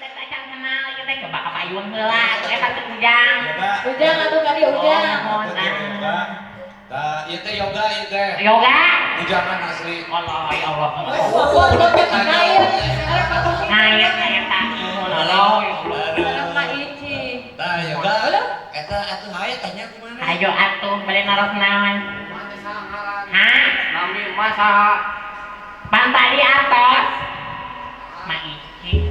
teh can kenal ieu teh coba kapayun heula eta teh ujang. Ujang atuh kali ujang. Ieu teh yoga ieu teh. Yoga. Ujangan asli. Allah ya Allah. Ngayet eta. Allah. Mah ici. Tah yoga. Eta atuh haye tanya kumaha? Ayo atuh bade naros naon. Hah? Nami mah saha? Pantai di atas. Mak Ici.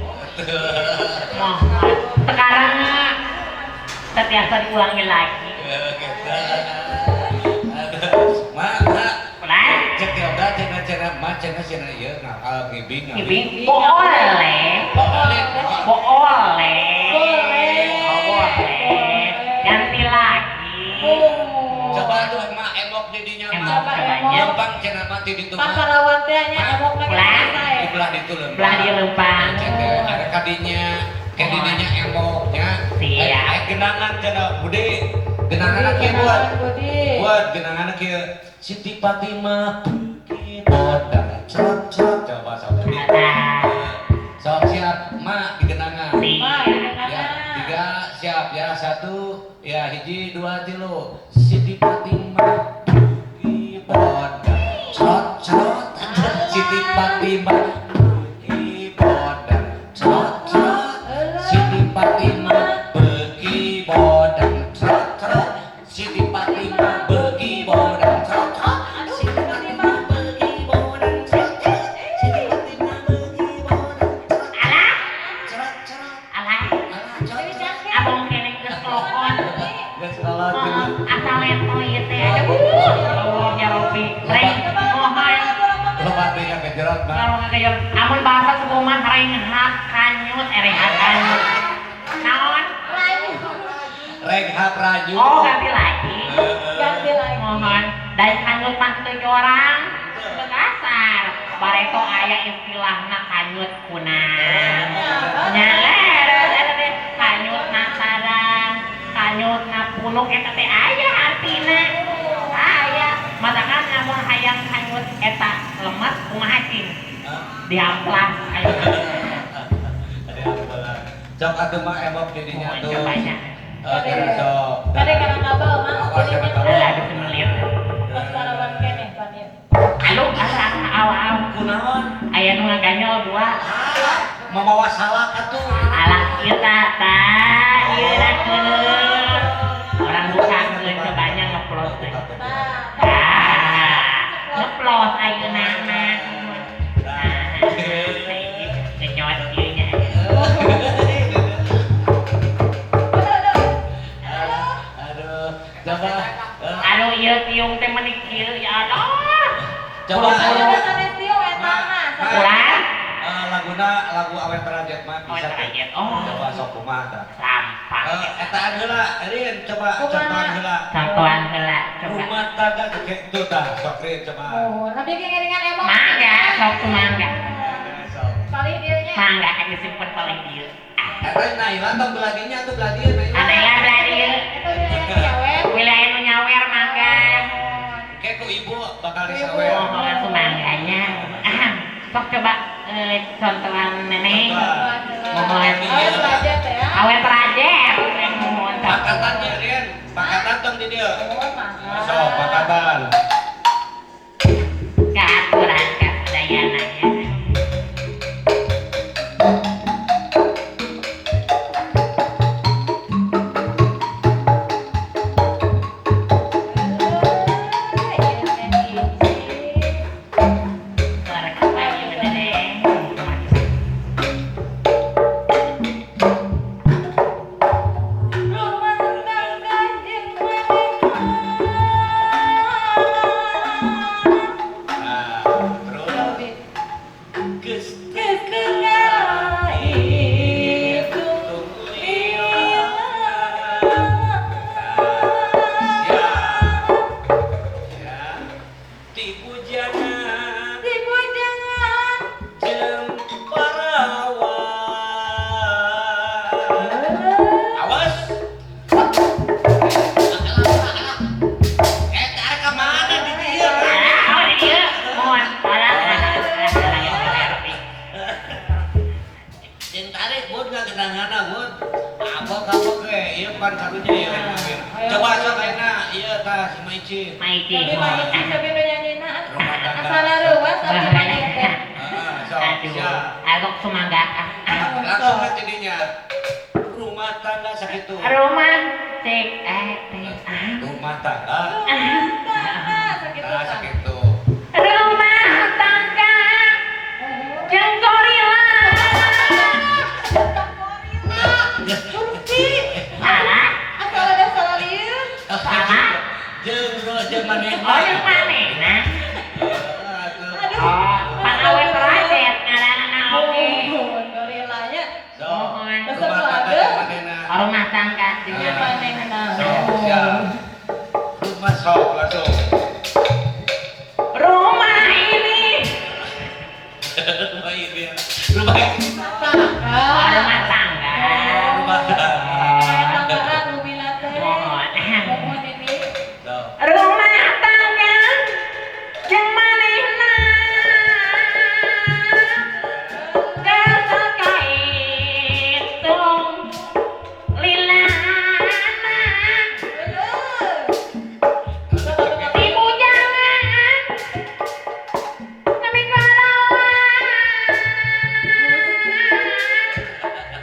Mohon. Sekarang setiasa diulangi lagi. Mak, Ulah. cek yoga cenah mah cenah ieu ngakal ngibing. Ibing boleh. Boleh. Ganti lagi. Coba tuh mak emok didinya Emok mah. cobanya. Lempang cenah mah di ditu mah. Pakarawan teh nya emok lagi Ulah. Di belah ditu lempang. Belah di lempang. Cek ada kadinya, kadinya emoknya. Siap. Genangan cenah Budi. Genangan kieu buat. Buat genangan kieu Siti Fatimah pergi modal cocok coba saudari. Sok siap mak di genangan. Ya, 3 siap ya 1 ya hiji 2 3 Siti Fatimah pergi modal cocok Siti Fatimah pergi modal cocok Siti Fatimah pergi modal cocok Siti Fatimah pergi modal cocok Siti Fatimah pergi modal cocok Siti Fatimah pergi modal Alah. Abang kene geus kelokon. Asal leto ieu teh ada Allah ya Rabbi. Reng mohon. Kalau ngagayur amun bahasa suku mah reng hak kanyut hak kanyut. Naon? Renghat Raju. Oh, ganti lagi. Mohon. Dari kanyut mah teu orang. Kasar. Bareto aya istilahna kanyut kunang. Nyaleres eta teh kanyut nasaran, kanyut napuluk eta teh aya artina. Aya. Masakan namun hayang kanyut eta lemes kumaha cing? Diamplas aya. Cok atuh mah emok didinya tuh. Cobanya. Sok. Kade kana kabel mah. Alah geus melir. Pakarawan kene panieu. Alo asal awal. Kunaon? Aya nu ngaganyol dua. Mamawa salak atuh. Alah ieu tata, ieu na keun. Orang bukakeun cobanya ngeplos teh. Ngeplos ayeuna mah. Ngenyot ieu nya. Aduh, coba. Aduh ieu tiung teh meuni kieu ya Allah. Coba. Ulah. Lagu awet terajet mah Awet bisa. terajet, oh. Coba sok kumaha tah. Sampah. Etaan heula, Rin coba contohan heula. Contohan heula coba. Rumah tangga kayak itu dah, sok Rin coba. Tapi kengeringan emok. Mangga, sok tu mangga. Sok. Kali dieu nya. Mangga kan disimpen paling dieu. Eta Naila tong beladinya atuh beladieu Naila. Adalah berarti Eta wilayah wilayah nu nyawer mangga. Kayak ku ibu bakal disawer. Oh, langsung mangganya. Sok coba contohan nenek. Mohon. Awet aja teh ya. Awet terajet. Mohon. Pakatannya Rin, pakatan tong di dieu. Oh, mangga. Sok pakatan. Keaturan kedayananya. Suara kapalnya bener deh. Rumah tangga jeung Nah, terus geus tipu jangan jeung parawan. Awas. Eta ka mana di dieu? Oh, dia. Mohon. Alah, yang bener. apa ke? Iya bukan karunya ya. Coba soalnya iya tah si Maici. Maici. Tapi Maici tapi udah nyanyiin Rumah tangga. asal ruas tapi banyak teh. Aduh, agak semangga. Langsung ke jadinya. Rumah tangga sakitu. Rumah cek Rumah tangga. Sakit Nah, sakitu. Rumah tangga jeung gorila. Salah? Asal ada salah lieu. Salah? Jeung manehna. Oh, jeung manehna. Aduh. Oh, pangawet rajet ngaranna oge. Gorilanya So, Mohon. rumah tangga jeung manehna. Rumah tangga jeung jeung manehna. Sok, siap. Rumah sok langsung. Rumah ini. Rumah ini. Rumah ini. Oh, rumah tangga. Rumah tangga. Tanggaan mobil teh. Mohon. Mohon ini. Sok. Rumah tangga jeung manehna. Kakahitung lilana. Ibu jangan nami karawan.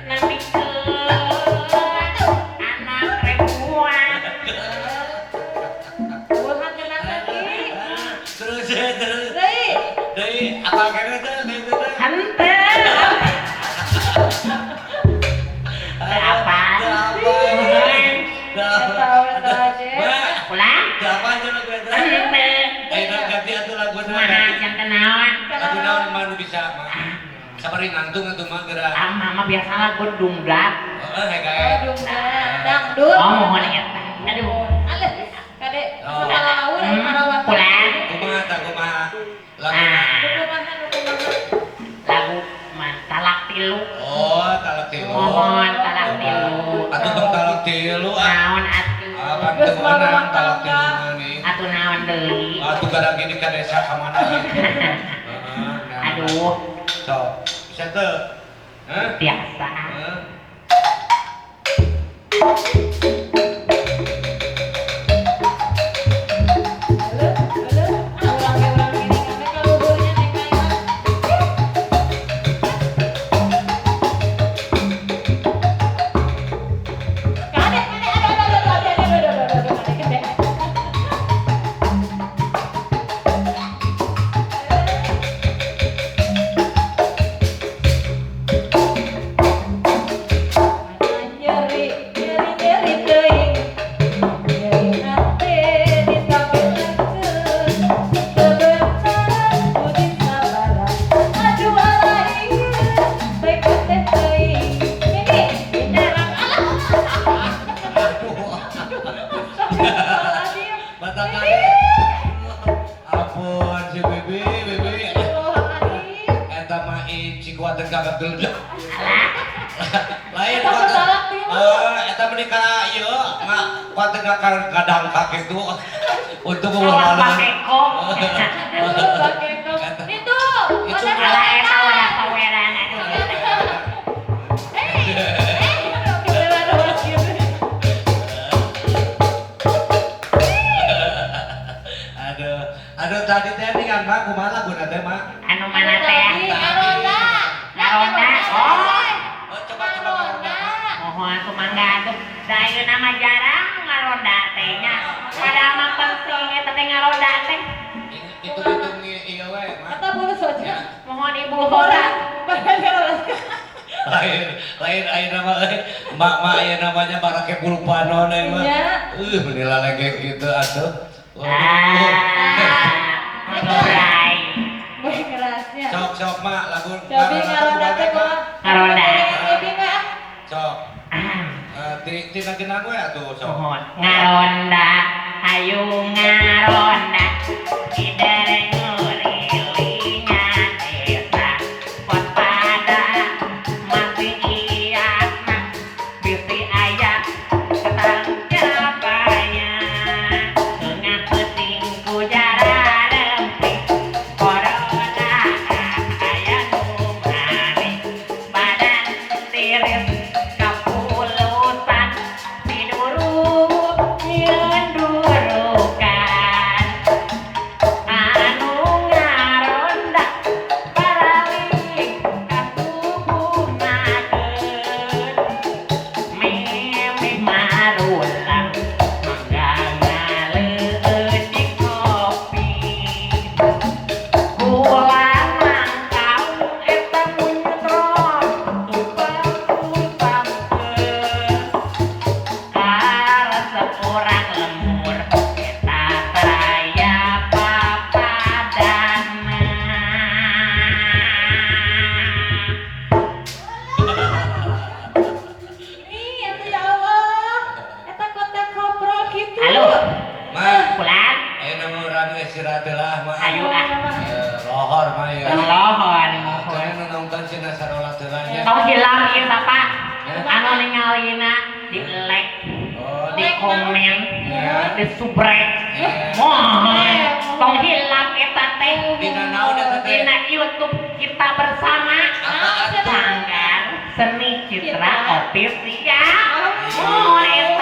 Nami ke anak ribuan. Buhan kena lagi. Terus. Deui. Deui apa kene teh? Hente. Apa? Tahu aja. Pulang? Apa aja lagu eta? Hente. Ayeuna ganti atuh laguna. Kumaha can kenaon? Lagu naon mah bisa mah. Sabari ngantung atuh mah geura. Ah, mama biasa lagu dungdak. Heeh, gae. Aduh, dangdut. Oh, mohon eta. Aduh. Aleh, kade Oh. salah laur marawat. Pulang. Kumaha tah kumaha? Lagu. Ah, Kumaha lagu mah talak tilu. Oh, talak tilu. Mohon talak tilu. Atuh tong talak tilu ah. Naon atuh? Bantu menang talak tilu mani. Atuh naon deui? Atuh gara gini ka desa ka mana ge. Heeh. Aduh, Sok. Bisa teu? Heh? biasa. Heeh. Ampun si Bibi, eta mah ici kuateun kagak geledak. Lain eta menikah ieu mah kuateun kadang kakitu untuk Kawan ngurang. pakeko. Itu Ala eta wadah paweran aduh. Aduh tadi teh ningan mah kumaha laguna teh mah? Anu mana teh? Ngaronda. Oh, Coba ngaronda. mohon kumangga atuh. Da ayeuna mah jarang ngaronda teh nya. Padahal mah penting eta teh ngaronda teh. Hitung-hitung ieu we mah. Kata boleh saja. Mohon ibu hoda. Lain ayeuna mah mak aya namanya barake bulu panon mah. Iya. Menila lagi gitu atuh. Ngorai. Boleh kerasnya. Sok mak lagu. Tapi ngaronda teh kok. Ngaronda. Tapi enggak. Sok. Tina genang we atuh sok. Mohon ngaronda, ayo ngaronda. Idere ngurilingan desa. Waspada masih iatna. Bisi aya ketangkapanya. Tengah peting kujara lemping. Corona aya numari. Badan tiris kapulusan. mana sarola teu lanjut. Tong hilang ieu Bapak. Anu ningalina di like, Oh, di komen, Ya. di subrek. Mohon tong hilang eta teh. Dina naon eta teh? Dina YouTube kita bersama. Apaan? Sanggar Seni Citra Official. Mohon